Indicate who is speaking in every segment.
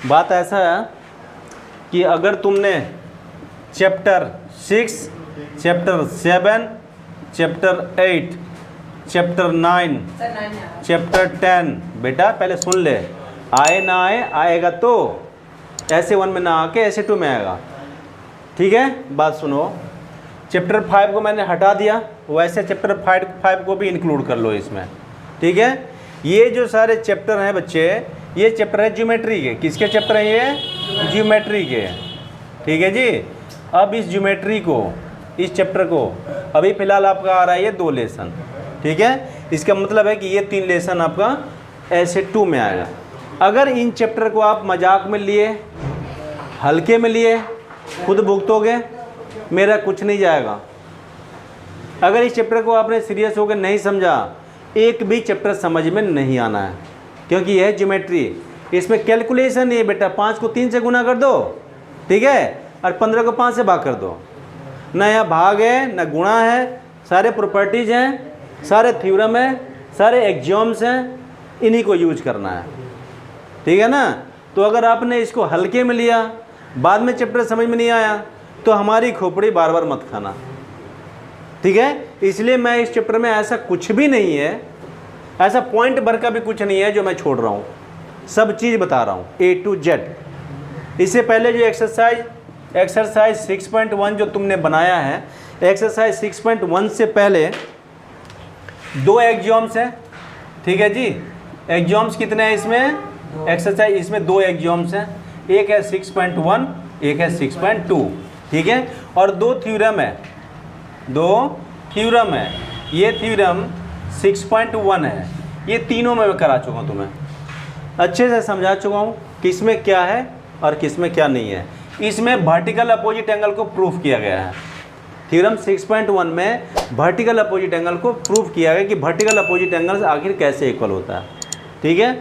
Speaker 1: बात ऐसा है कि अगर तुमने chapter 6, chapter 7, chapter 8, chapter 9, chapter 10, बेटा पहले सुन ले, आए ना आए, आएगा तो ऐसे 1 में ना आके ऐसे 2 में आएगा। ठीक है, बात सुनो। चैप्टर 5 को मैंने हटा दिया, वैसे चैप्टर 5 को भी इंक्लूड कर लो इसमें। ठीक है, ये जो सारे चैप्टर हैं बच्चे, ये चैप्टर है ज्योमेट्री के। किसके चैप्टर हैं ये? ज्योमेट्री के। ठीक है जी। अब इस ज्योमेट्री को, इस चैप्टर को अभी फ़िलहाल आपका आ रहा है ये 2 लेसन। ठीक है, इसका मतलब है कि ये 3 लेसन आपका ऐसे 2 में आएगा। अगर इन चैप्टर को आप मजाक में लिए, हल्के में लिए, खुद भुगतोगे, मेरा कुछ नहीं जाएगा। अगर इस चैप्टर को आपने सीरियस होकर नहीं समझा, एक भी चैप्टर समझ में नहीं आना है, क्योंकि यह है ज्योमेट्री। इसमें कैलकुलेशन नहीं है बेटा। 5 को 3 से गुना कर दो, ठीक है, और 15 को 5 से भाग कर दो। ना यहाँ भाग है, ना गुणा है, सारे प्रॉपर्टीज हैं, सारे थ्योरम है, सारे एक्सियोम्स हैं, इन्हीं को यूज करना है। ठीक है ना। तो अगर आपने इसको हल्के में लिया, बाद में चैप्टर समझ में नहीं आया, तो हमारी खोपड़ी बार बार मत खाना। ठीक है, इसलिए मैं इस चैप्टर में ऐसा कुछ भी नहीं है, ऐसा पॉइंट भर का भी कुछ नहीं है जो मैं छोड़ रहा हूँ। सब चीज़ बता रहा हूँ A to Z। इससे पहले जो एक्सरसाइज 6.1 जो तुमने बनाया है, एक्सरसाइज 6.1 से पहले 2 एक्सियोम्स हैं। ठीक है जी। एक्सियोम्स कितने हैं इसमें? एक्सरसाइज इसमें 2 एक्सियोम्स हैं, एक है 6.1, एक है 6.2। ठीक है, और 2 थ्योरम है, 2 थ्योरम है। ये थ्योरम 6.1 है। ये तीनों में करा चुका हूँ, तुम्हें अच्छे से समझा चुका हूँ किस में क्या है और किस में क्या नहीं है। इसमें वर्टिकल अपोजिट एंगल को प्रूफ किया गया है। थ्योरम 6.1 में वर्टिकल अपोजिट एंगल को प्रूफ किया गया कि वर्टिकल अपोजिट एंगल आखिर कैसे इक्वल होता है। ठीक है,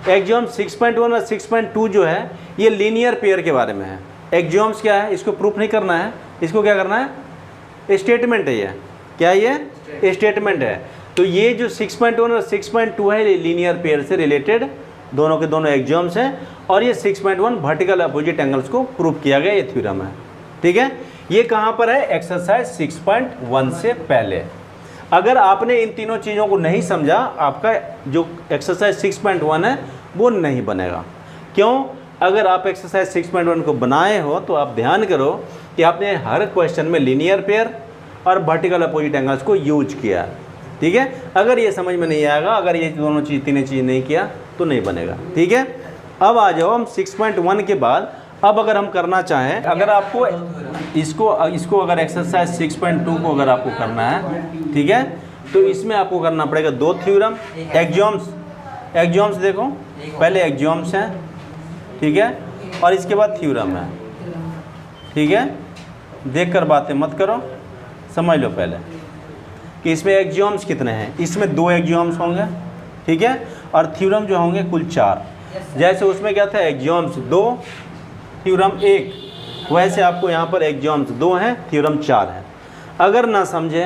Speaker 1: एक्सियोम 6.1 और 6.2 जो है ये लीनियर पेयर के बारे में है। एक्सियोम्स क्या है, इसको प्रूफ नहीं करना है, इसको क्या करना है, स्टेटमेंट है। ये क्या है, ये स्टेटमेंट है। तो ये जो 6.1 और 6.2 है ये लीनियर पेयर से रिलेटेड दोनों के दोनों एक्सियोम्स हैं, और ये 6.1 वर्टिकल अपोजिट एंगल्स को प्रूफ किया गया, ये थ्योरम है। ठीक है, ये कहाँ पर है? एक्सरसाइज 6.1 से पहले। अगर आपने इन तीनों चीज़ों को नहीं समझा, आपका जो एक्सरसाइज 6.1 है वो नहीं बनेगा। क्यों? अगर आप एक्सरसाइज 6.1 को बनाए हो तो आप ध्यान करो कि आपने हर क्वेश्चन में लीनियर पेयर और वर्टिकल अपोजिट एंगल्स को यूज किया। ठीक है, अगर ये समझ में नहीं आएगा, अगर ये दोनों चीज़ तीनों चीज़ नहीं किया तो नहीं बनेगा। ठीक है, अब आ जाओ हम 6.1 के बाद। अब अगर हम करना चाहें, अगर आपको इसको अगर एक्सरसाइज 6.2 को अगर आपको करना है, ठीक है, तो इसमें आपको करना पड़ेगा 2 थ्योरम। एक्सियोम्स देखो, पहले एक्सियोम्स हैं, ठीक है, और इसके बाद थ्योरम है। ठीक है, देखकर बातें मत करो, समझ लो पहले कि इसमें एक्सियोम्स कितने हैं। इसमें 2 एक्सियोम्स होंगे, ठीक है, और थ्योरम जो होंगे कुल 4। जैसे उसमें क्या था, एक्सियोम्स 2, थ्योरम 1, वैसे आपको यहाँ पर एक्सियोम्स 2 हैं, थ्योरम 4 है। अगर ना समझे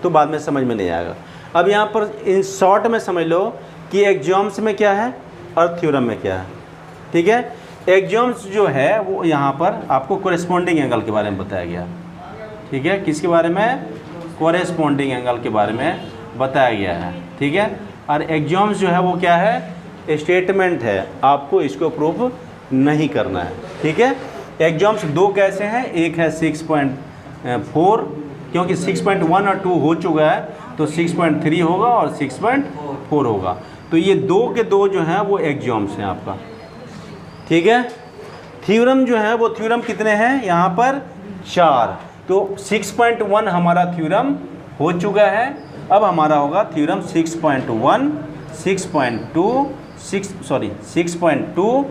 Speaker 1: तो बाद में समझ में नहीं आएगा। अब यहाँ पर इन शॉर्ट में समझ लो कि एक्सियोम्स में क्या है और थ्योरम में क्या है। ठीक है, एक्सियोम्स जो है वो यहाँ पर आपको कोरेस्पॉन्डिंग एंगल के बारे में बताया गया। ठीक है, किसके बारे में? कोरेस्पॉन्डिंग एंगल के बारे में बताया गया है। ठीक है, और एक्सियोम्स जो है वो क्या है, स्टेटमेंट है, आपको इसको प्रूफ नहीं करना है। ठीक है, एक्सियोम्स 2 कैसे हैं? एक है 6.4, क्योंकि 6.1 और 2 हो चुका है तो 6.3 होगा और 6.4 होगा। तो ये 2 के 2 जो हैं वो एक्सियोम्स हैं आपका। ठीक है, थ्योरम जो है वो थ्योरम कितने हैं यहाँ पर? 4। तो 6.1 हमारा थ्योरम हो चुका है। अब हमारा होगा थ्योरम 6.1, 6.2, 6.2,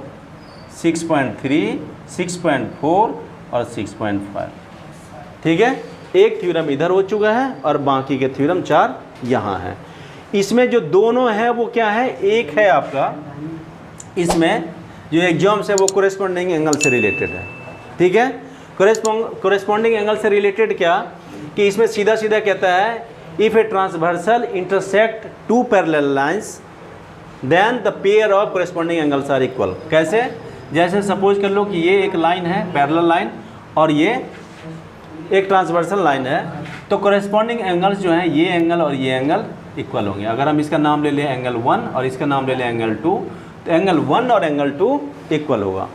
Speaker 1: 6.3, 6.4 और 6.5। ठीक है, एक थ्योरम इधर हो चुका है और बाकी के थ्योरम 4 यहाँ हैं। इसमें जो दोनों है वो क्या है? एक है आपका, इसमें जो एक्सियोम्स है वो कोरेस्पॉन्डिंग एंगल से रिलेटेड है। ठीक है, कोरेस्पॉन्डिंग एंगल से रिलेटेड क्या कि इसमें सीधा सीधा कहता है if a transversal intersect 2 parallel lines then the pair of corresponding angles are equal. कैसे? जैसे सपोज कर लो कि ये एक लाइन है पैरेलल लाइन और ये एक ट्रांसवर्सल लाइन है, तो कॉरेस्पॉन्डिंग एंगल्स जो हैं ये एंगल और ये एंगल इक्वल होंगे। अगर हम इसका नाम ले लें एंगल 1 और इसका नाम ले लें एंगल 2, तो एंगल 1 और एंगल 2 इक्वल होगा।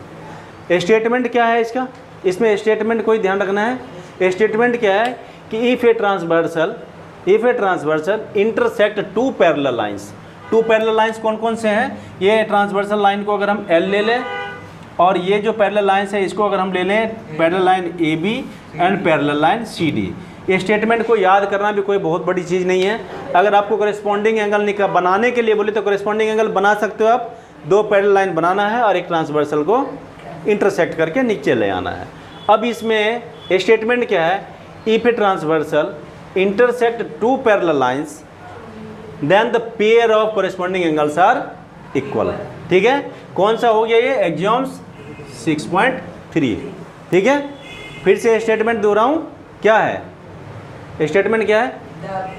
Speaker 1: स्टेटमेंट क्या है इसका, इसमें स्टेटमेंट कोई ध्यान रखना है। स्टेटमेंट क्या है कि if a transversal intersect two parallel lines. Two parallel lines कौन कौन से हैं? ये ट्रांसवर्सल लाइन को अगर हम L ले लें और ये जो पैरेलल लाइंस है इसको अगर हम ले लें parallel line AB and parallel line CD। ये स्टेटमेंट को याद करना भी कोई बहुत बड़ी चीज़ नहीं है। अगर आपको कॉरेस्पॉन्डिंग एंगल बनाने के लिए बोले तो कॉरेस्पॉन्डिंग एंगल बना सकते हो आप। दो पैरेलल लाइन बनाना है और एक ट्रांसवर्सल को इंटरसेक्ट करके नीचे ले आना है। अब इसमें स्टेटमेंट क्या है? If a transversal intersect two parallel lines then the pair of corresponding angles are equal. ठीक है, कौन सा हो गया ये? एग्जाम्स 6.3। ठीक है, फिर से स्टेटमेंट दोहराऊं, क्या है स्टेटमेंट? क्या है?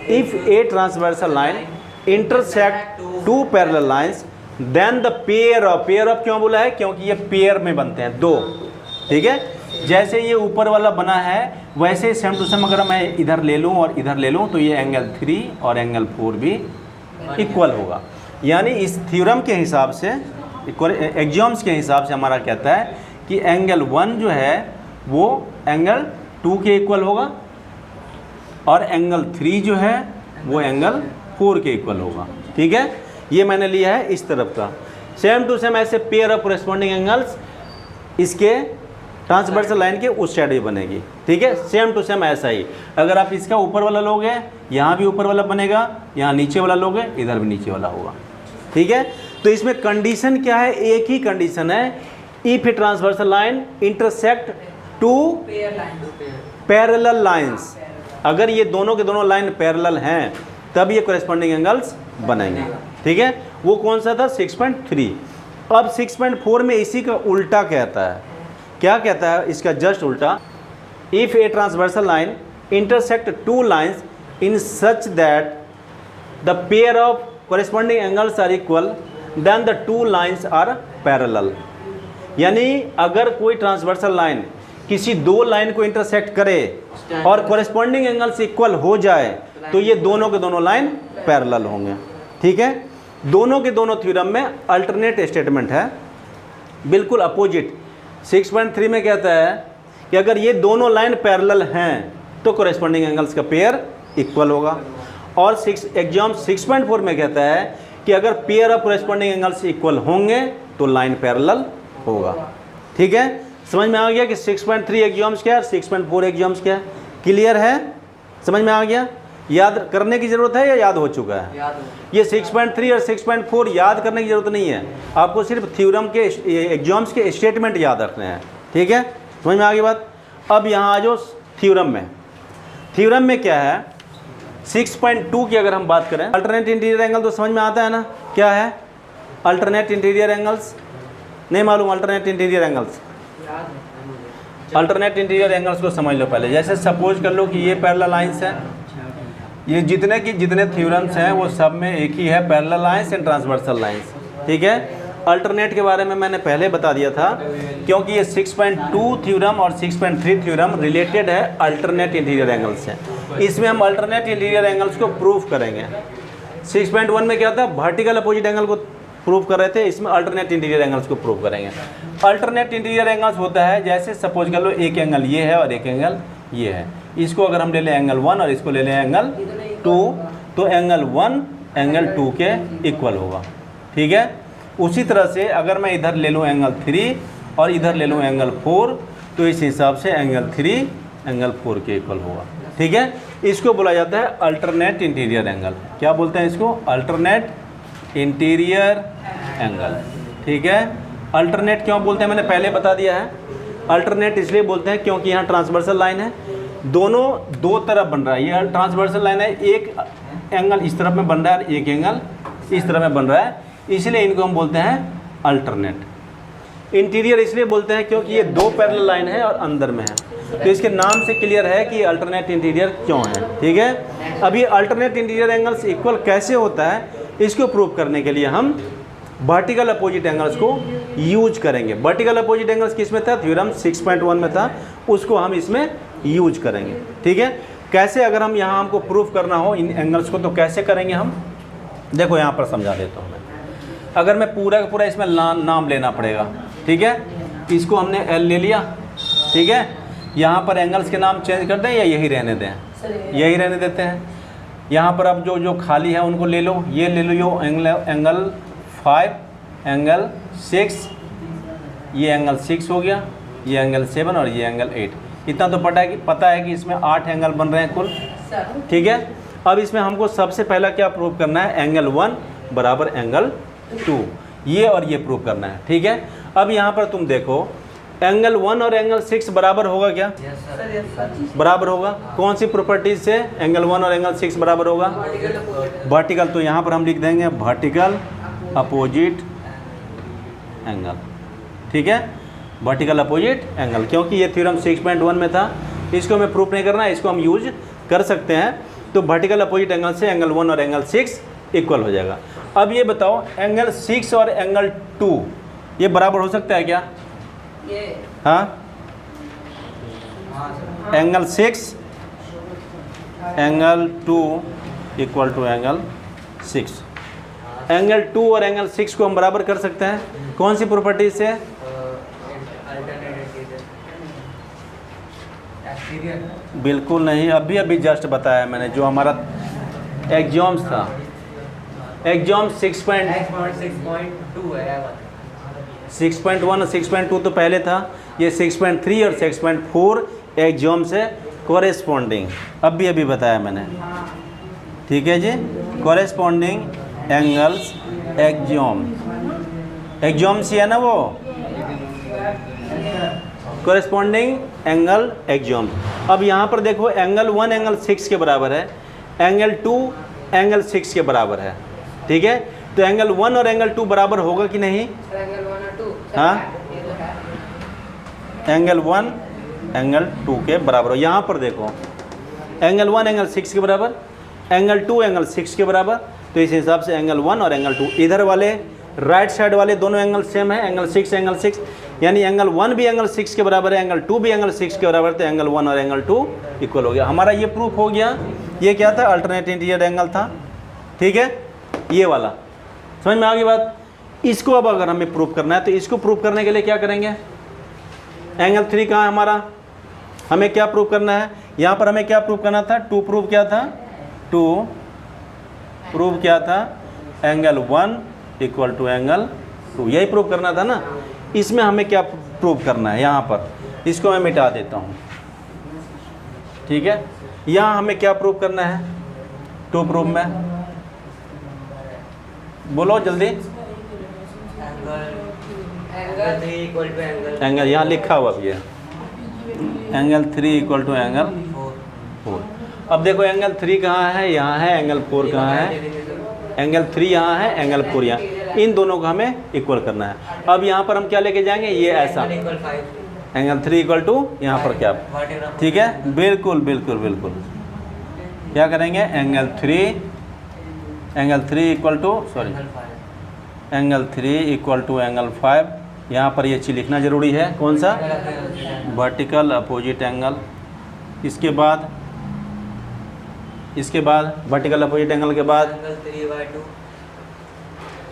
Speaker 1: If a transversal line intersect two parallel lines then the pair of क्यों बोला है? क्योंकि ये पेयर में बनते हैं दो। ठीक है, जैसे ये ऊपर वाला बना है वैसे सेम टू सेम अगर मैं इधर ले लूँ और इधर ले लूँ तो ये एंगल 3 और एंगल 4 भी इक्वल होगा। यानी इस थ्योरम के हिसाब से, एग्जाम्स के हिसाब से हमारा कहता है कि एंगल 1 जो है वो एंगल 2 के इक्वल होगा और एंगल 3 जो है वो एंगल 4 के इक्वल होगा। ठीक है, ये मैंने लिया है इस तरफ का। सेम टू सेम ऐसे पेयर ऑफ कॉरेस्पॉन्डिंग एंगल्स इसके ट्रांसवर्सल लाइन के उस साइड भी बनेगी। ठीक है, सेम टू सेम ऐसा ही। अगर आप इसका ऊपर वाला लोगे यहाँ भी ऊपर वाला बनेगा, यहाँ नीचे वाला लोगे इधर भी नीचे वाला होगा। ठीक है, तो इसमें कंडीशन क्या है? एक ही कंडीशन है, if a transversal line intersect two parallel lines. अगर ये दोनों के दोनों लाइन पैरेलल हैं तब ये कॉरेस्पॉन्डिंग एंगल्स बनेंगे। ठीक है, वो कौन सा था? 6.3। अब 6.4 में इसी का उल्टा कहता है। क्या कहता है? इसका जस्ट उल्टा, if a transversal line intersect two lines in such that the pair of corresponding angles are equal then the two lines are parallel. यानी अगर कोई ट्रांसवर्सल लाइन किसी दो लाइन को इंटरसेक्ट करे और कॉरेस्पॉन्डिंग एंगल्स इक्वल हो जाए तो ये दोनों के दोनों लाइन पैरेलल होंगे। ठीक है, दोनों के दोनों थ्योरम में अल्टरनेट स्टेटमेंट है, बिल्कुल अपोजिट। 6.3 में कहता है कि अगर ये दोनों लाइन पैरेलल हैं तो कॉरेस्पॉन्डिंग एंगल्स का पेयर इक्वल होगा, और एग्जाम 6.4 में कहता है कि अगर pair of corresponding angles equal होंगे तो लाइन पैरेलल होगा। ठीक है, समझ में आ गया कि 6.3 एग्जाम्स क्या है, 6.4 एग्जाम्स क्या है? क्लियर है? समझ में आ गया? याद करने की ज़रूरत है या याद हो चुका है? ये 6.3 और 6.4 याद करने की ज़रूरत नहीं है, आपको सिर्फ थ्योरम के एग्जाम्स के स्टेटमेंट याद रखने हैं। ठीक है, समझ में आ गई बात? अब यहाँ आ जाओ थ्योरम में। थ्योरम में क्या है? 6.2 की अगर हम बात करें, अल्टरनेट इंटीरियर एंगल तो समझ में आता है ना? क्या है अल्टरनेट इंटीरियर एंगल्स? नहीं मालूम? Alternate interior angles, alternate interior angles को समझ लो पहले। जैसे सपोज कर लो कि ये पैरेलल लाइंस है, ये जितने थ्योरम्स हैं वो सब में एक ही है, parallel lines and transversal lines. ठीक है, अल्टरनेट के बारे में मैंने पहले बता दिया था क्योंकि ये 6.2 थ्योरम और 6.3 थ्योरम रिलेटेड है अल्टरनेट इंटीरियर एंगल्स से। इसमें हम अल्टरनेट इंटीरियर एंगल्स को प्रूव करेंगे। 6.1 में क्या था? वर्टिकल अपोजिट एंगल को प्रूव कर रहे थे, इसमें अल्टरनेट इंटीरियर एंगल्स को प्रूव करेंगे। अल्टरनेट इंटीरियर एंगल्स होता है जैसे सपोज कर लो एक एंगल ये है और एक एंगल ये है, इसको अगर हम ले लें एंगल 1 और इसको ले लें एंगल 2 तो एंगल 1 एंगल 2 के इक्वल होगा। ठीक है, उसी तरह से अगर मैं इधर ले लूँ एंगल 3 और इधर ले लूँ एंगल 4 तो इस हिसाब से एंगल 3 एंगल 4 के इक्वल होगा। ठीक है, इसको बोला जाता है अल्टरनेट इंटीरियर एंगल। क्या बोलते हैं इसको? Alternate interior angle. ठीक है, अल्टरनेट क्यों बोलते हैं मैंने पहले बता दिया है। अल्टरनेट इसलिए बोलते हैं क्योंकि यहाँ ट्रांसवर्सल लाइन है, दोनों दो तरफ बन रहा है। ये ट्रांसवर्सल लाइन है, एक एंगल इस तरफ में बन रहा है और एक एंगल इस तरफ में बन रहा है, इसलिए इनको हम बोलते हैं अल्टरनेट। इंटीरियर इसलिए बोलते हैं क्योंकि ये दो पैरेलल लाइन है और अंदर में है, तो इसके नाम से क्लियर है कि अल्टरनेट इंटीरियर क्यों है। ठीक है, अब ये अल्टरनेट इंटीरियर एंगल्स इक्वल कैसे होता है इसको प्रूव करने के लिए हम वर्टिकल अपोजिट एंगल्स को यूज करेंगे। वर्टिकल अपोजिट एंगल्स किस में था? थ्योरम 6.1 में था, उसको हम इसमें यूज करेंगे। ठीक है, कैसे अगर हम यहाँ हमको प्रूफ करना हो इन एंगल्स को तो कैसे करेंगे हम? देखो यहाँ पर समझा देता हूँ मैं। अगर मैं पूरा का पूरा इसमें नाम लेना पड़ेगा, ठीक है, इसको हमने एल ले लिया, ठीक है, यहाँ पर एंगल्स के नाम चेंज कर दें या यही रहने दें? यही रहने देते हैं। यहाँ पर अब जो जो खाली है उनको ले लो, ये ले लो, यो एंगल 5, एंगल 6, ये एंगल 6 हो गया, ये एंगल 7 और ये एंगल 8। इतना तो पता है कि इसमें 8 एंगल बन रहे हैं कुल, ठीक है। अब इसमें हमको सबसे पहला क्या प्रूव करना है? एंगल 1 बराबर एंगल 2, ये और ये प्रूव करना है, ठीक है। अब यहाँ पर तुम देखो एंगल 1 और एंगल 6 बराबर होगा क्या? बराबर होगा। कौन सी प्रॉपर्टीज से एंगल 1 और एंगल 6 बराबर होगा? वर्टिकल। तो यहाँ पर हम लिख देंगे वर्टिकल अपोजिट एंगल, ठीक है, वर्टिकल अपोजिट एंगल, क्योंकि ये थ्योरम 6.1 में था, इसको हमें प्रूफ नहीं करना है, इसको हम यूज कर सकते हैं। तो वर्टिकल अपोजिट एंगल से एंगल 1 और एंगल 6 इक्वल हो जाएगा। अब ये बताओ एंगल 6 और एंगल 2 ये बराबर हो सकता है क्या? हाँ, angle 6 angle 2 equal to angle 6। Angle 2 और एंगल 6 को हम बराबर कर सकते हैं कौन सी प्रॉपर्टी से? बिल्कुल नहीं, अभी जस्ट बताया मैंने, जो हमारा एग्जाम्स था, एग्जाम 6.1 और 6.2 तो पहले था, ये 6.3 और 6.4 एग्जाम से कोरेस्पॉन्डिंग अभी बताया मैंने, ठीक है जी। कोरेस्पॉन्डिंग एंगल्स एग्जाम से है ना वो, कोरेस्पॉन्डिंग एंगल एग्जाम। अब यहाँ पर देखो एंगल 1 एंगल 6 के बराबर है, एंगल 2 एंगल 6 के बराबर है, ठीक है। तो एंगल 1 और एंगल 2 बराबर होगा कि नहीं? हाँ, एंगल 1 एंगल 2 के बराबर हो। यहाँ पर देखो एंगल 1 एंगल 6 के बराबर, एंगल 2 एंगल 6 के बराबर, तो इस हिसाब से एंगल 1 और एंगल 2 इधर वाले राइट साइड वाले दोनों एंगल सेम है, एंगल 6 एंगल 6, यानी एंगल 1 भी एंगल 6 के बराबर है, एंगल 2 भी एंगल 6 के बराबर, तो एंगल 1 और एंगल 2 इक्वल हो गया। हमारा ये प्रूफ हो गया। ये क्या था? अल्टरनेट इंटीरियर एंगल था, ठीक है, ये वाला। समझ में आ गई बात? इसको अब अगर हमें प्रूफ करना है तो इसको प्रूफ करने के लिए क्या करेंगे? एंगल 3 कहाँ है हमारा? हमें क्या प्रूफ करना है? यहाँ पर हमें क्या प्रूफ करना था? 2 प्रूफ क्या था? 2 प्रूफ क्या था? एंगल 1 इक्वल टू एंगल 2, यही प्रूफ करना था ना। इसमें हमें क्या प्रूफ करना है? यहाँ पर इसको मैं मिटा देता हूँ, ठीक है। यहाँ हमें क्या प्रूफ करना है 2 प्रूफ में? बोलो जल्दी। एंगल यहाँ लिखा हुआ भी है, एंगल 3 इक्वल टू एंगल 4। अब देखो एंगल 3 कहाँ है? यहाँ है। एंगल 4 कहाँ है? एंगल 3 यहाँ है, एंगल 4 यहाँ। इन दोनों को हमें इक्वल करना है। अब यहाँ पर हम क्या लेके जाएंगे? ये ऐसा एंगल 3 इक्वल टू यहाँ पर क्या, ठीक है, बिल्कुल बिल्कुल बिल्कुल। क्या करेंगे? Angle 3 equal to angle 3 equal to angle 5। यहाँ पर ये चीज़ लिखना ज़रूरी है। कौन सा? Vertical opposite angle. इसके बाद वर्टिकल अपोजिट एंगल के बाद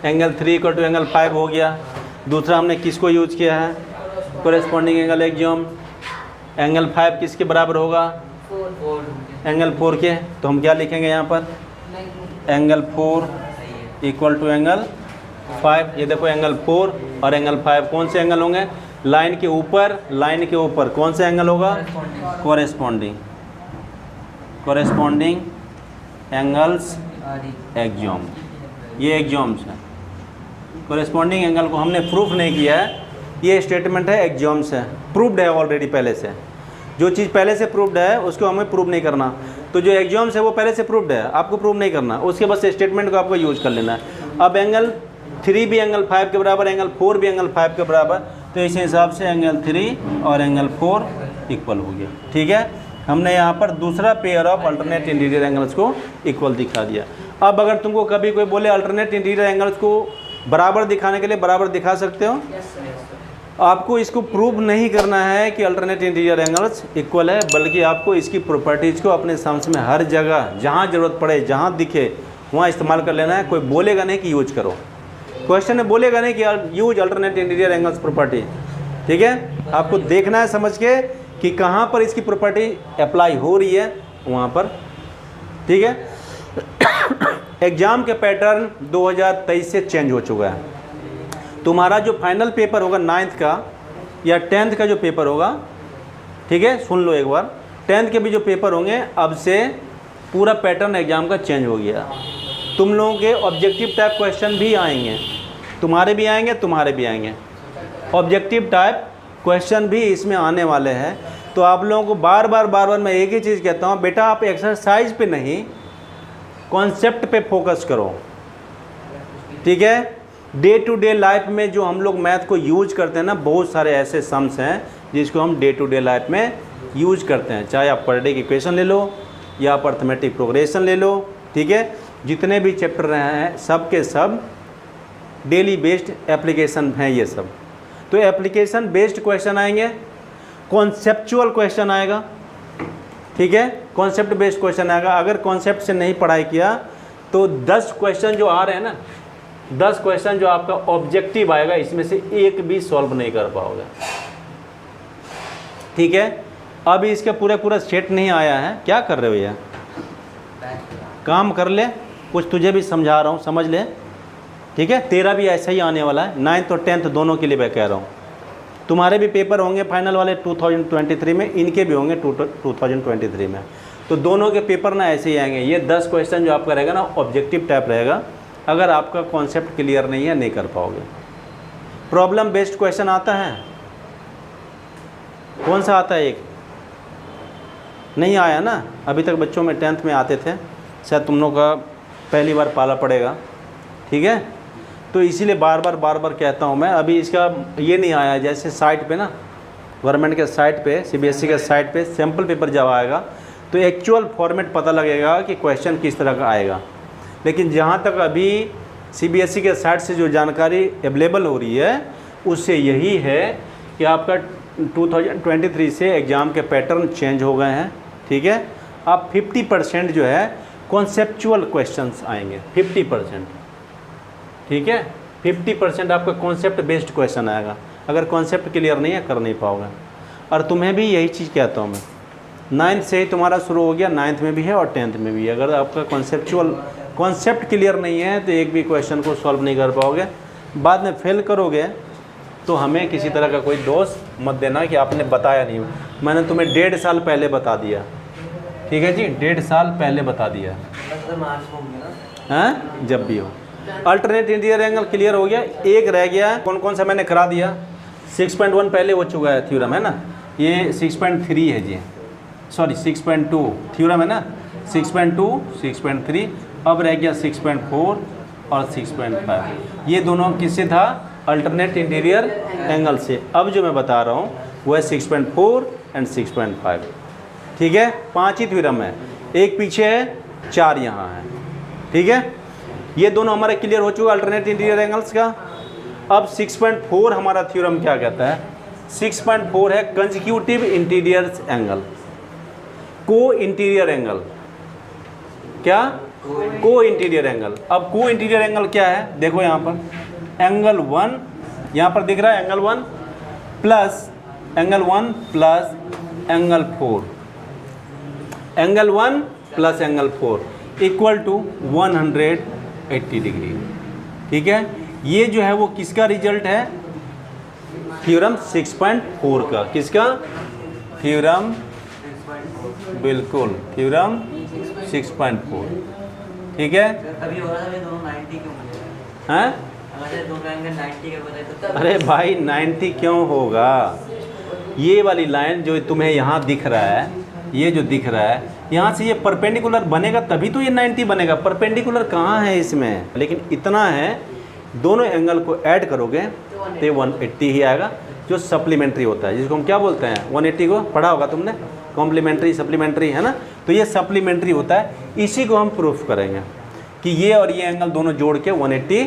Speaker 1: एंगल 3 इक्वल टू एंगल 5 हो गया। दूसरा हमने किसको यूज किया है? Corresponding angle exam. एंगल 5 किसके बराबर होगा? एंगल 4 के। तो हम क्या लिखेंगे यहाँ पर? Angle 4 equal to angle 5। ये देखो एंगल 4 और एंगल 5 कौन से एंगल होंगे? लाइन के ऊपर कौन सा एंगल होगा? Corresponding angles exam. ये एग्जाम्स है। कोरेस्पॉन्डिंग एंगल को हमने प्रूफ नहीं किया है, ये स्टेटमेंट है, एग्जाम्स है, प्रूव्ड है ऑलरेडी पहले से। जो चीज़ पहले से प्रूव्ड है उसको हमें प्रूव नहीं करना। तो जो एग्जाम्स है वो पहले से प्रूव्ड है, आपको प्रूव नहीं करना, उसके बस स्टेटमेंट को आपको यूज कर लेना है। अब एंगल 3 भी एंगल 5 के बराबर, एंगल 4 भी एंगल 5 के बराबर, तो इस हिसाब से एंगल 3 और एंगल 4 इक्वल हो गया, ठीक है। हमने यहाँ पर दूसरा pair of alternate interior angles को इक्वल दिखा दिया। अब अगर तुमको कभी कोई बोले अल्टरनेट इंटीरियर एंगल्स को बराबर दिखाने के लिए बराबर दिखा सकते हो। आपको इसको प्रूव नहीं करना है कि अल्टरनेट इंटीरियर एंगल्स इक्वल है, बल्कि आपको इसकी प्रॉपर्टीज़ को अपने सम्स में हर जगह जहाँ ज़रूरत पड़े, जहाँ दिखे वहाँ इस्तेमाल कर लेना है। कोई बोलेगा नहीं कि यूज करो, क्वेश्चन में बोलेगा नहीं कि use alternate interior angles property. ठीक है, आपको देखना है समझ के कि कहाँ पर इसकी प्रॉपर्टी अप्लाई हो रही है वहाँ पर। ठीक है, एग्ज़ाम के पैटर्न 2023 से चेंज हो चुका है। तुम्हारा जो फाइनल पेपर होगा 9th का या 10th का जो पेपर होगा, ठीक है, सुन लो एक बार, 10th के भी जो पेपर होंगे अब से पूरा पैटर्न एग्ज़ाम का चेंज हो गया। तुम लोगों के ऑब्जेक्टिव टाइप क्वेश्चन भी आएंगे, तुम्हारे भी आएंगे, तुम्हारे भी आएंगे। ऑब्जेक्टिव टाइप क्वेश्चन भी इसमें आने वाले हैं। तो आप लोगों को बार बार मैं एक ही चीज़ कहता हूँ, बेटा आप एक्सरसाइज पे नहीं कॉन्सेप्ट पे फोकस करो। ठीक है, डे टू डे लाइफ में जो हम लोग मैथ को यूज करते हैं ना, बहुत सारे ऐसे सम्स हैं जिसको हम डे टू डे लाइफ में यूज करते हैं। चाहे आप पर डे की इक्वेशन ले लो या आप अर्थमेटिक प्रोग्रेशन ले लो। ठीक है, जितने भी चैप्टर रहे हैं सब के सब डेली बेस्ड एप्लीकेशन हैं ये सब। तो एप्लीकेशन बेस्ड क्वेश्चन आएंगे, कॉन्सेप्चुअल क्वेश्चन आएगा। ठीक है, कॉन्सेप्ट बेस्ड क्वेश्चन आएगा। अगर कॉन्सेप्ट से नहीं पढ़ाई किया तो 10 क्वेश्चन जो आ रहे हैं ना, 10 क्वेश्चन जो आपका ऑब्जेक्टिव आएगा, इसमें से एक भी सॉल्व नहीं कर पाओगे। ठीक है, अभी इसका पूरा सेट नहीं आया है। क्या कर रहे हो यार, काम कर ले, कुछ तुझे भी समझा रहा हूँ, समझ ले। ठीक है, तेरा भी ऐसा ही आने वाला है, 9th और 10th दोनों के लिए मैं कह रहा हूँ। तुम्हारे भी पेपर होंगे फाइनल वाले 2023 में, इनके भी होंगे 2023 में। तो दोनों के पेपर ना ऐसे ही आएंगे। ये 10 क्वेश्चन जो आपका रहेगा ना ऑब्जेक्टिव टाइप रहेगा। अगर आपका कॉन्सेप्ट क्लियर नहीं है नहीं कर पाओगे। प्रॉब्लम बेस्ड क्वेश्चन आता है, कौन सा आता है? एक नहीं आया ना अभी तक। बच्चों में 10th में आते थे, शायद तुम लोग का पहली बार पाला पड़ेगा। ठीक है, तो इसीलिए बार बार कहता हूँ मैं, अभी इसका ये नहीं आया। जैसे साइट पे ना, गवर्नमेंट के साइट पे, CBSE के साइट पे सैम्पल पेपर जब आएगा तो एक्चुअल फॉर्मेट पता लगेगा कि क्वेश्चन किस तरह का आएगा। लेकिन जहाँ तक अभी CBSE के साइट से जो जानकारी अवेलेबल हो रही है उससे यही है कि आपका 2023 से एग्ज़ाम के पैटर्न चेंज हो गए हैं। ठीक है, आप 50% जो है कॉन्सेप्चुअल क्वेश्चंस आएंगे, 50%। ठीक है, 50% आपका कॉन्सेप्ट बेस्ड क्वेश्चन आएगा। अगर कॉन्सेप्ट क्लियर नहीं है कर नहीं पाओगे। और तुम्हें भी यही चीज़ कहता हूँ मैं, 9th से ही तुम्हारा शुरू हो गया, 9th में भी है और 10th में भी है। अगर आपका कॉन्सेप्ट क्लियर नहीं है तो एक भी क्वेश्चन को सॉल्व नहीं कर पाओगे। बाद में फेल करोगे तो हमें किसी तरह का कोई दोष मत देना कि आपने बताया नहीं। मैंने तुम्हें 1.5 साल पहले बता दिया। ठीक है जी, 1.5 साल पहले बता दिया हैं, जब भी हो। अल्टरनेट इंटीरियर एंगल क्लियर हो गया। एक रह गया, कौन सा मैंने करा दिया, 6.1 पहले हो चुका है थ्योरम, है ना। ये 6.3 है जी, सॉरी 6.2 थ्योरम है ना, 6.2 6.3। अब रह गया 6.4 और 6.5। ये दोनों किससे था? अल्टरनेट इंटीरियर एंगल से। अब जो मैं बता रहा हूँ वो है 6.4 एंड 6.5। ठीक है, 5 ही थ्योरम है, एक पीछे है, 4 यहाँ है। ठीक है, ये दोनों हमारा क्लियर हो चुका अल्टरनेट इंटीरियर एंगल्स का। अब 6.4 हमारा थ्योरम क्या कहता है? 6.4 है कंसेक्यूटिव इंटीरियर एंगल, को इंटीरियर एंगल। क्या? को इंटीरियर एंगल। अब को इंटीरियर एंगल क्या है? देखो यहाँ पर एंगल 1, यहाँ पर दिख रहा है angle 1 plus angle 1 plus angle 4, angle 1 plus angle 4 equal to 180 degree. ठीक है, ये जो है वो किसका रिजल्ट है? थ्योरम 6.4 का। किसका? थ्योरम, बिल्कुल थ्योरम 6.4। ठीक है,
Speaker 2: अभी हो रहा है दोनों 90 क्यों
Speaker 1: हैं?
Speaker 2: दोनों एंगल 90 का बताए तो
Speaker 1: अरे भाई 90 क्यों होगा? ये वाली लाइन जो तुम्हें यहाँ दिख रहा है, ये जो दिख रहा है, यहाँ से ये परपेंडिकुलर बनेगा तभी तो ये 90 बनेगा। परपेंडिकुलर कहाँ है इसमें? लेकिन इतना है, दोनों एंगल को ऐड करोगे तो ये 180 ही आएगा, जो सप्लीमेंट्री होता है, जिसको हम क्या बोलते हैं? 180 को पढ़ा होगा तुमने, कॉम्प्लीमेंट्री सप्लीमेंट्री, है ना। तो ये सप्लीमेंट्री होता है, इसी को हम प्रूफ करेंगे कि ये और ये एंगल दोनों जोड़ के 180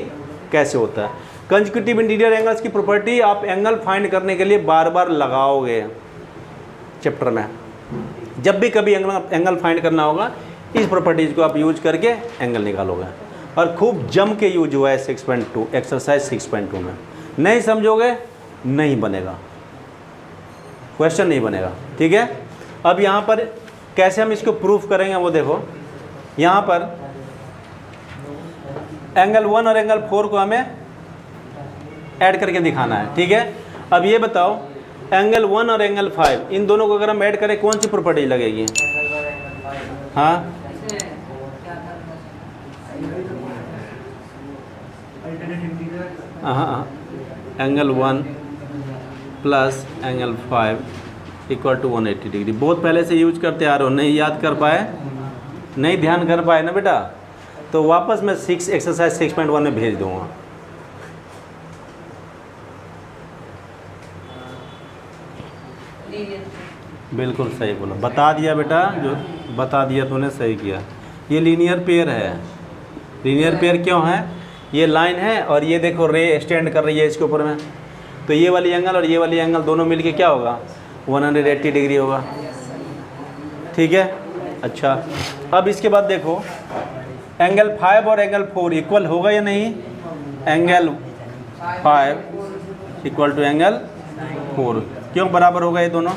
Speaker 1: कैसे होता है। कंसेक्यूटिव इंटीरियर एंगल्स की प्रॉपर्टी आप एंगल फाइंड करने के लिए बार बार लगाओगे चैप्टर में। जब भी कभी एंगल फाइंड करना होगा इस प्रॉपर्टीज़ को आप यूज करके एंगल निकालोगे, और खूब जम के यूज हुआ है 6.2 एक्सरसाइज 6.2 में। नहीं समझोगे नहीं बनेगा, क्वेश्चन नहीं बनेगा, ठीक है। अब यहाँ पर कैसे हम इसको प्रूफ करेंगे वो देखो। यहाँ पर एंगल 1 और एंगल 4 को हमें ऐड करके दिखाना है, ठीक है। अब ये बताओ एंगल 1 और एंगल 5 इन दोनों को अगर हम ऐड करें कौन सी प्रॉपर्टी लगेगी? हाँ हाँ, angle 1 plus angle 5 equal to 180 degree. बहुत पहले से यूज करते आ रहे हो, नहीं याद कर पाए, नहीं ध्यान कर पाए ना बेटा, तो वापस मैं एक्सरसाइज 6.1 में भेज दूंगा। बिल्कुल सही बोला, बता दिया बेटा, जो बता दिया तूने सही किया। ये लीनियर पेयर है। लीनियर पेयर क्यों है? ये लाइन है और ये देखो रे स्टैंड कर रही है इसके ऊपर में, तो ये वाली एंगल और ये वाली एंगल दोनों मिलके क्या होगा? 180 डिग्री होगा, ठीक है। अच्छा, अब इसके बाद देखो एंगल 5 और एंगल 4 इक्वल होगा या नहीं? एंगल 5 इक्वल टू एंगल 4 क्यों बराबर होगा ये दोनों?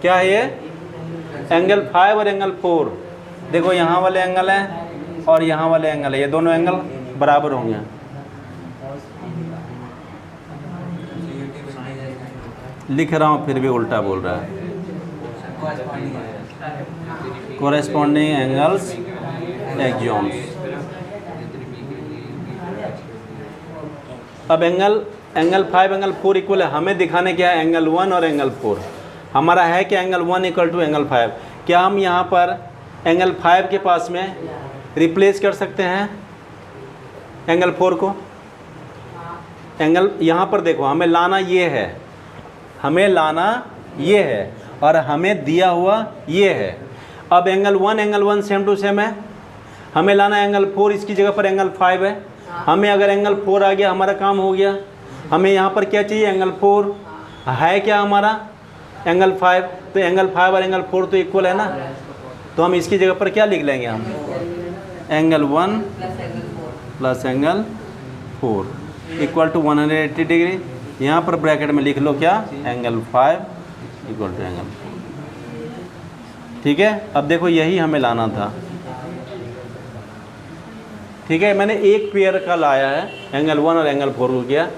Speaker 1: क्या है ये? एंगल 5 और एंगल 4 देखो, यहाँ वाले एंगल हैं और यहाँ वाले एंगल है, ये दोनों एंगल बराबर होंगे। लिख रहा हूँ फिर भी उल्टा बोल रहा है। Corresponding angles axioms. अब एंगल 5 एंगल 4 इक्वल है, हमें दिखाने क्या है? एंगल 1 और एंगल 4 हमारा है कि एंगल 1 इक्वल टू एंगल 5। क्या हम यहाँ पर एंगल 5 के पास में रिप्लेस कर सकते हैं एंगल 4 को? एंगल यहाँ पर देखो, हमें लाना ये है, हमें लाना ये है और हमें दिया हुआ ये है। अब एंगल 1 सेम टू सेम है, हमें लाना एंगल 4, इसकी जगह पर एंगल 5 है। हमें अगर एंगल 4 आ गया हमारा काम हो गया। हमें यहाँ पर क्या चाहिए? एंगल 4 है क्या हमारा? एंगल 5। तो एंगल 5 और एंगल 4 तो इक्वल है ना, तो हम इसकी जगह पर क्या लिख लेंगे? हम angle 1 plus angle 4 equal to 180 degree. यहाँ पर ब्रैकेट में लिख लो क्या? एंगल 5 इक्वल टू एंगल 4, ठीक है। अब देखो यही हमें लाना था, ठीक है। मैंने एक पेयर का लाया है, एंगल 1 और एंगल 4 को किया।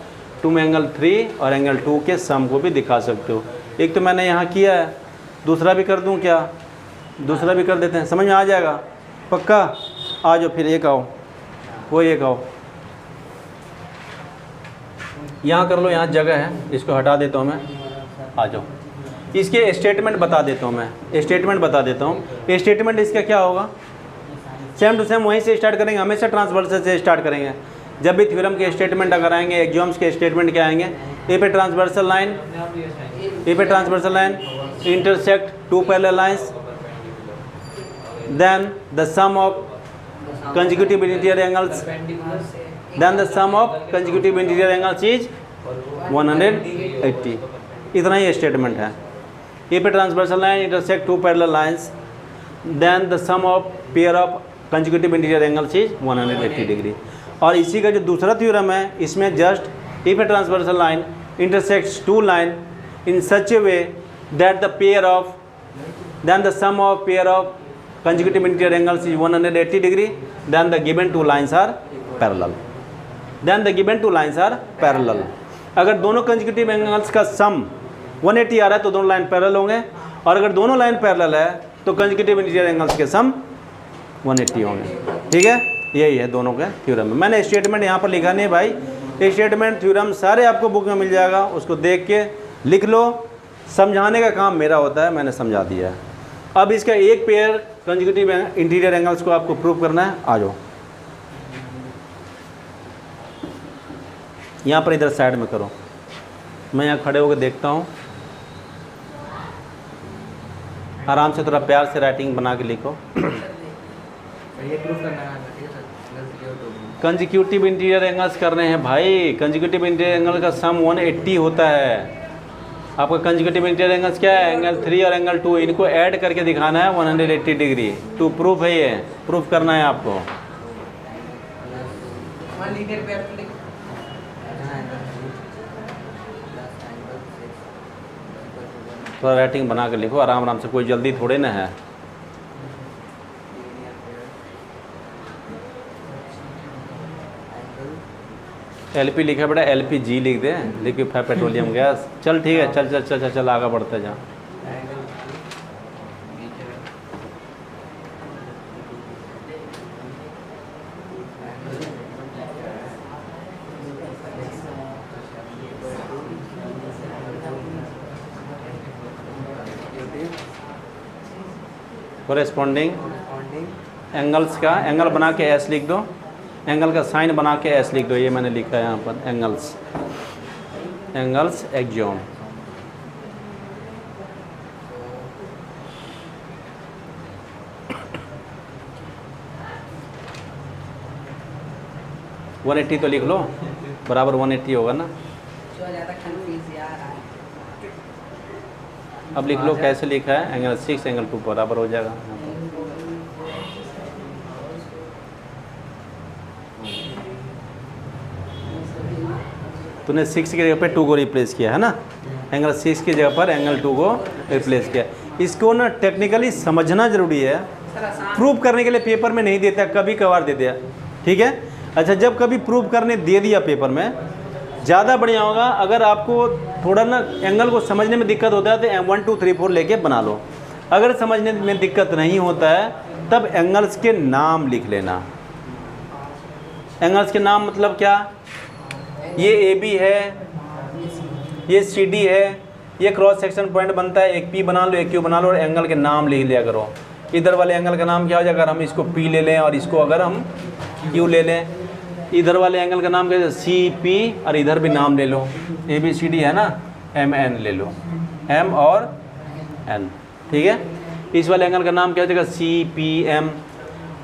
Speaker 1: तुम एंगल 3 और एंगल 2 के सम को भी दिखा सकते हो। एक तो मैंने यहाँ किया है, दूसरा भी कर दूँ क्या? दूसरा भी कर देते हैं, समझ में आ जाएगा पक्का? आ जाओ फिर, एक आओ, वो एक आओ, यहाँ कर लो, यहाँ जगह है, इसको हटा देता हूँ मैं। आ जाओ, इसके स्टेटमेंट बता देता हूँ मैं, स्टेटमेंट बता देता हूँ। स्टेटमेंट इसका क्या होगा? सेम टू सेम वहीं से स्टार्ट करेंगे, हमेशा ट्रांसवर्सल से स्टार्ट करेंगे। जब भी थ्योरम के स्टेटमेंट अगर आएंगे, एक्सियोम्स के स्टेटमेंट क्या आएंगे? ए पे ट्रांसवर्सल लाइन, ए पे transversal line intersect two parallel lines, then the sum of consecutive interior angles, then the sum of consecutive interior angles is 180। इतना ही स्टेटमेंट है। ए पे transversal line intersect two parallel lines, then the sum of pair of consecutive interior angles is 180 degree. और इसी का जो दूसरा theorem है, इसमें जस्ट ए पे transversal line intersects two line in such a way that the pair of, then the sum of pair of consecutive interior angles is 180 degree, then the given two lines are parallel, then the given two lines are parallel। अगर दोनों consecutive angles का sum 180 आ रहा है तो दोनों line parallel होंगे, और अगर दोनों लाइन पैरेलल है तो consecutive interior angles के sum 180 होंगे, ठीक है। यही है दोनों के थ्योरम में। मैंने स्टेटमेंट यहाँ पर लिखा नहीं है भाई, स्टेटमेंट थ्योरम सारे आपको बुक में मिल जाएगा, उसको देख के लिख लो। समझाने का काम मेरा होता है, मैंने समझा दिया है। अब इसका एक पेयर कंसेक्यूटिव इंटीरियर एंगल्स को आपको प्रूव करना है। आ जाओ, यहाँ पर इधर साइड में करो, मैं यहाँ खड़े होकर देखता हूँ। आराम से थोड़ा प्यार से राइटिंग बना के लिखो।
Speaker 2: ये प्रूफ करना है,
Speaker 1: कंजिक्यूटिव इंटीरियर एंगल्स कर रहे हैं भाई। कंजिक्यूटिव इंटीरियर एंगल का सम 180 होता है। आपका कंजिक्यूटिव इंटीरियर एंगल्स क्या है? एंगल 3 और एंगल 2, इनको ऐड करके दिखाना है 180 डिग्री। टू प्रूफ है, ये प्रूफ करना है आपको। थोड़ा राइटिंग बना कर लिखो आराम आराम से, कोई जल्दी थोड़े ना है। LP लिखा बेटा, LPG लिख दे, लिक्विफाइड पेट्रोलियम गैस। चल ठीक है, चल चल चल चल चल आगे बढ़ते जा। कोरेस्पॉन्डिंग एंगल्स का एंगल बना के एस लिख दो, एंगल का साइन बना के एस लिख दो। ये मैंने लिखा है यहाँ पर एंगल्स, एंगल्स एक्सियोम। वन 180 तो लिख लो, बराबर 180 होगा ना। अब लिख लो कैसे लिखा है, एंगल 6 एंगल 2 बराबर हो जाएगा। तूने 6 की जगह पे 2 को रिप्लेस किया है ना, एंगल 6 की जगह पर एंगल 2 को रिप्लेस किया। इसको ना टेक्निकली समझना ज़रूरी है, प्रूव करने के लिए पेपर में नहीं देता, कभी कभार दे दिया, ठीक है। अच्छा, जब कभी प्रूव करने दे दिया पेपर में, ज़्यादा बढ़िया होगा। अगर आपको थोड़ा ना एंगल को समझने में दिक्कत होता है तो 1 2 3 4 लेके बना लो। अगर समझने में दिक्कत नहीं होता है तब एंगल्स के नाम लिख लेना। एंगल्स के नाम मतलब क्या? ये AB है, ये CD है, ये क्रॉस सेक्शन पॉइंट बनता है, एक P बना लो, एक Q बना लो, और एंगल के नाम लिख लिया करो। इधर वाले एंगल का नाम क्या हो जाएगा? अगर हम इसको P ले लें और इसको अगर हम Q ले लें, इधर वाले एंगल का नाम क्या है? CP, और इधर भी नाम ले लो, ABCD है ना, MN ले लो, M और N, ठीक है। इस वाले एंगल का नाम क्या हो जाएगा? CPM।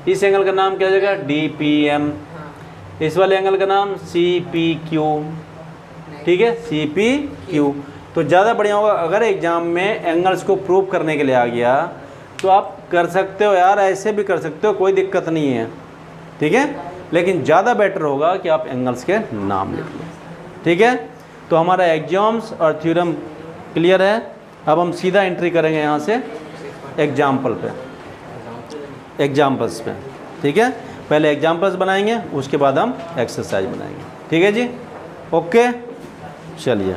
Speaker 1: इस एंगल का नाम क्या हो जाएगा? DPM। इस वाले एंगल का नाम CPQ, ठीक है, CPQ। तो ज़्यादा बढ़िया होगा अगर एग्जाम में एंगल्स को प्रूव करने के लिए आ गया तो आप कर सकते हो यार, ऐसे भी कर सकते हो, कोई दिक्कत नहीं है, ठीक है। लेकिन ज़्यादा बेटर होगा कि आप एंगल्स के नाम लिख लो, ठीक है। तो हमारा एग्जाम्स और थ्योरम क्लियर है। अब हम सीधा एंट्री करेंगे यहाँ से एग्जाम्पल पे, एग्जाम्पल्स पे, ठीक है। पहले एग्जाम्पल्स बनाएंगे, उसके बाद हम एक्सरसाइज बनाएंगे, ठीक है जी। ओके, चलिए।